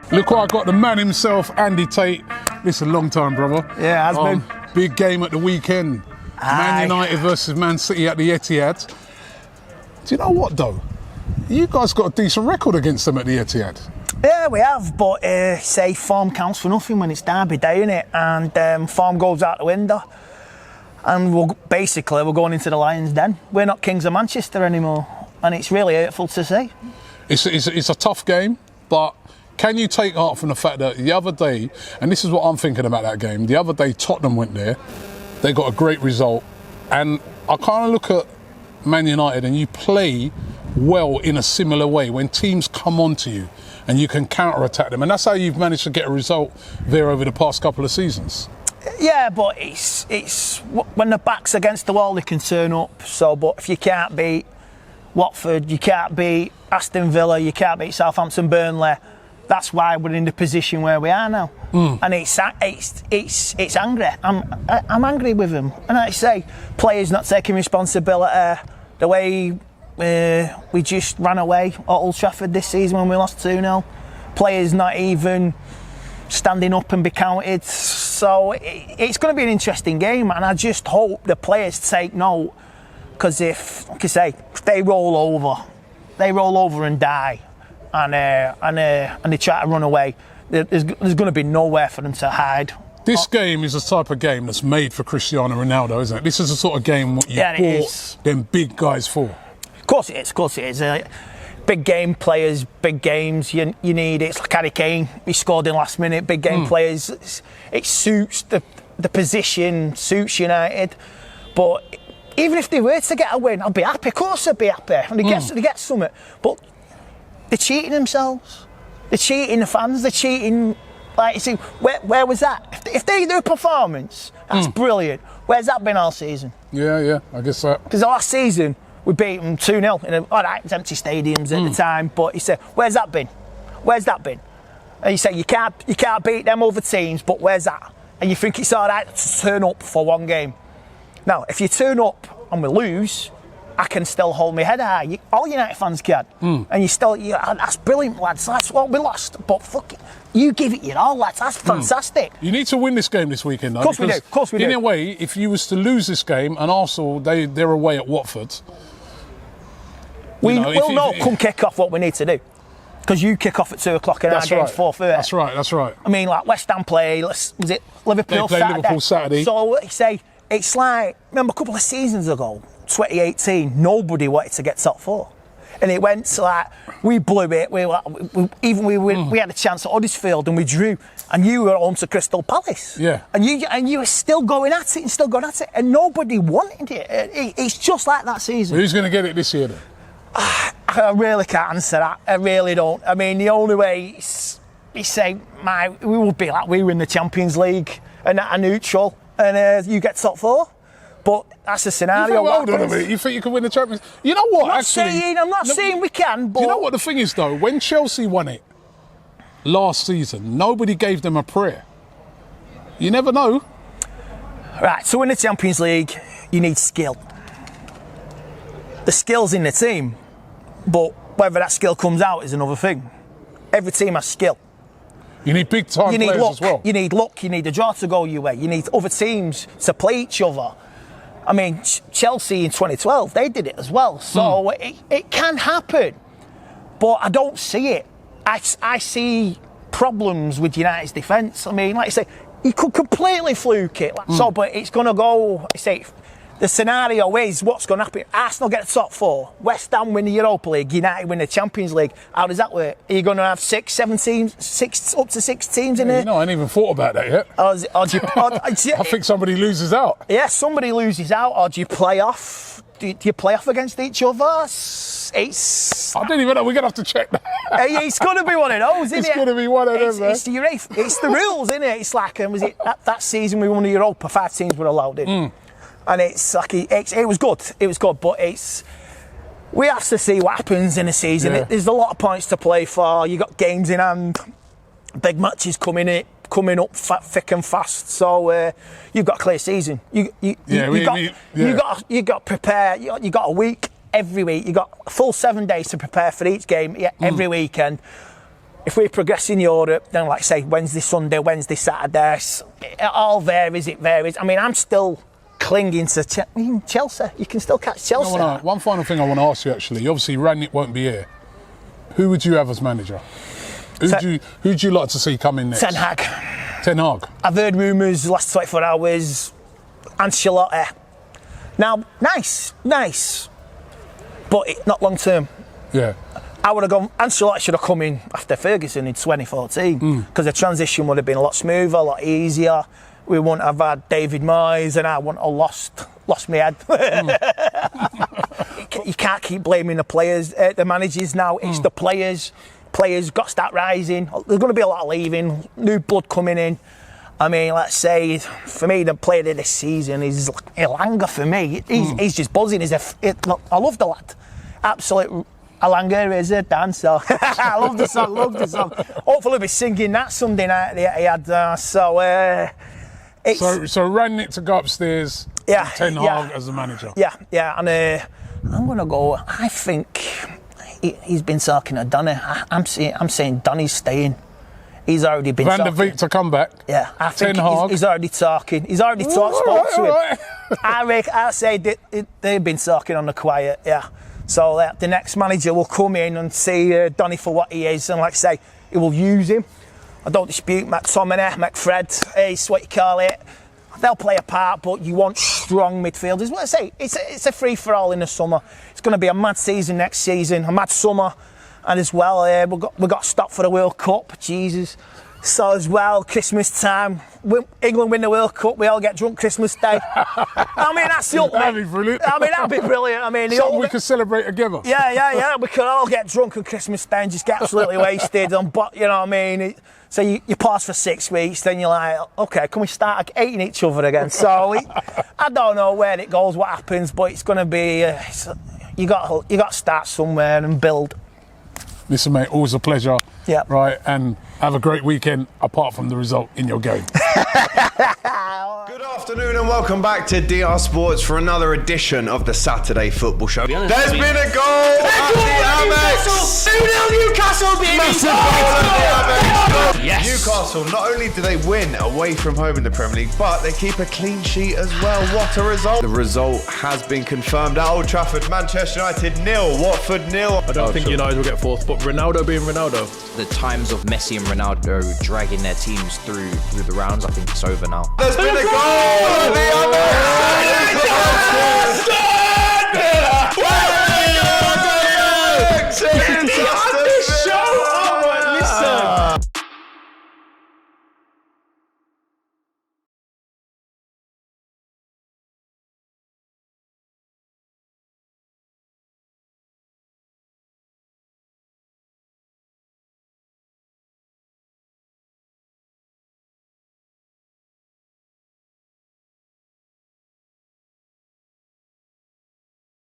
Look what I got, the man himself, Andy Tate. This is a long time, brother. Yeah, it has been. Big game at the weekend. Man United versus Man City at the Etihad. Do you know what, though? You guys got a decent record against them at the Etihad. Yeah, we have, but say form counts for nothing when it's Derby Day, innit? And form goes out the window. And we're going into the Lions' den. We're not Kings of Manchester anymore. And it's really hurtful to see. It's a tough game, but can you take heart from the fact that the other day, and this is what I'm thinking about that game, the other day Tottenham went there, they got a great result, and I kind of look at Man United and you play well in a similar way when teams come onto you and you can counter-attack them, and that's how you've managed to get a result there over the past couple of seasons. Yeah, but it's when the back's against the wall they can turn up, but if you can't beat Watford, you can't beat Aston Villa, you can't beat Southampton, Burnley. That's why we're in the position where we are now, and it's angry. I'm angry with them, and I say players not taking responsibility. The way we just ran away at Old Trafford this season when we lost 2-0. Players not even standing up and be counted. So it's going to be an interesting game, and I just hope the players take note, because if, like I say, if they roll over and die. And they try to run away, there's going to be nowhere for them to hide. This game is the type of game that's made for Cristiano Ronaldo, isn't it? This is the sort of game what you bought them big guys for. Of course it is. Big game players, big games, you need it. It's like Harry Kane, he scored in last minute. Big game players, it suits the position, suits United. But even if they were to get a win, I'd be happy. Of course I'd be happy. And they get something. But they're cheating themselves. They're cheating the fans. They're cheating. Like you see, where was that? If they do a performance, that's brilliant. Where's that been all season? Yeah, I guess that. Because last season we beat them 2-0. All right, it's empty stadiums at the time, but you say, where's that been? Where's that been? And you say you can't beat them other teams, but where's that? And you think it's all right to turn up for one game. Now, if you turn up and we lose, I can still hold my head high. All United fans can. And that's brilliant, lads. That's what we lost. But fuck it, you give it your all, lads. That's fantastic. You need to win this game this weekend, though. Of course we do. In a way, if you was to lose this game, and Arsenal, they're away at Watford. We'll come kick off what we need to do. Because you kick off at 2 o'clock and our game's 4:30. That's right. I mean, like West Ham play, was it Liverpool Saturday? Liverpool Saturday. So, say, it's like, remember a couple of seasons ago, 2018, nobody wanted to get top 4, and it went to like we blew it. We had a chance at Huddersfield and we drew, and you were on to Crystal Palace. Yeah, and you were still going at it, and nobody wanted it. It's just like that season. Who's going to get it this year then? I really can't answer that. I really don't. I mean, the only way is say we would be like we were in the Champions League and at a neutral, and you get top 4. But that's a scenario. Hold on a minute. You think you can win the Champions League? You know what? I'm not saying we can, but... You know what the thing is, though? When Chelsea won it last season, nobody gave them a prayer. You never know. Right, to win the Champions League, you need skill. The skill's in the team, but whether that skill comes out is another thing. Every team has skill. You need big-time players as well. You need luck. You need a draw to go your way. You need other teams to play each other. I mean, Chelsea in 2012, they did it as well. So it can happen. But I don't see it. I see problems with United's defence. I mean, like I say, you could completely fluke it. But it's going to go, I say, the scenario is what's going to happen. Arsenal get the top 4. West Ham win the Europa League. United win the Champions League. How does that work? Are you going to have 6, 7 teams, up to 6 teams in it? I ain't even thought about that yet. I think somebody loses out. Yeah, somebody loses out. Or do you play off? Do you play off against each other? I don't even know. We're going to have to check that. It's going to be one of those, isn't it? It's going to be one of them, man. It's the rules, isn't it? It's like, was it that season we won the Europa, 5 teams were allowed in. And it's like it was good. It was good, but we have to see what happens in the season. Yeah. There's a lot of points to play for. You got games in hand, big matches coming up thick and fast. So you've got a clear season. You got to prepare. You got a week every week. You got a full 7 days to prepare for each game every weekend. if we progress in Europe, then like say Wednesday, Sunday, Wednesday, Saturday, it all varies. It varies. I mean, I'm still clinging to Chelsea. You can still catch Chelsea. One final thing I want to ask you actually. Obviously, Rangnick won't be here. Who would you have as manager? Who'd you like to see come in next? Ten Hag. Ten Hag. I've heard rumours the last 24 hours. Ancelotti. Now, nice, but not long term. Yeah. I would have gone. Ancelotti should have come in after Ferguson in 2014 because the transition would have been a lot smoother, a lot easier. We wouldn't have had David Moyes, and I wouldn't have lost my head. You can't keep blaming the players, the managers now. It's the players. Players got to start rising. There's going to be a lot of leaving, new blood coming in. I mean, let's say, for me, the player of this season is Elanga for me. He's just buzzing. I love the lad. Absolute Elanga is a dancer. I love the song, Hopefully we'll be singing that Sunday night at the Ad. So Rangnick to go upstairs, Ten Hag as the manager. Yeah, and I'm going to go, I think he's been talking to Donny. I'm saying Donny's staying. He's already been Van der Beek to come back. Yeah, I think he's already talking. He's already spoke to him. I say they've been talking on the quiet, yeah. So the next manager will come in and see Donny for what he is, and like I say, he will use him. I don't dispute McTominay, McFred, it's what you call it. They'll play a part, but you want strong midfielders. What I say, it's a free-for-all in the summer. It's going to be a mad season next season, a mad summer. And as well, we've got to stop for the World Cup, Jesus. So as well, Christmas time, England win the World Cup, we all get drunk Christmas Day. I mean, that's the ultimate. That'd be brilliant. I mean, that'd be brilliant. I mean, we could celebrate together. Yeah. We could all get drunk on Christmas Day and just get absolutely wasted. But you know what I mean? So you pause for 6 weeks, then you're like, okay, can we start hating each other again? So I don't know where it goes, what happens, but it's going to be, you got to start somewhere and build. Listen, mate, always a pleasure. Yeah. Right, and have a great weekend, apart from the result in your game. Good afternoon and welcome back to DR Sports for another edition of the Saturday Football Show. There's been a goal at the Amex! 2-0 Newcastle, baby! Massive goal at the Amex! Yes. Newcastle, not only do they win away from home in the Premier League, but they keep a clean sheet as well. What a result! The result has been confirmed at Old Trafford. Manchester United 0, Watford 0. I don't think United will get fourth, but Ronaldo being Ronaldo. The times of Messi and Ronaldo dragging their teams through the rounds, I think it's over now. There's been a goal!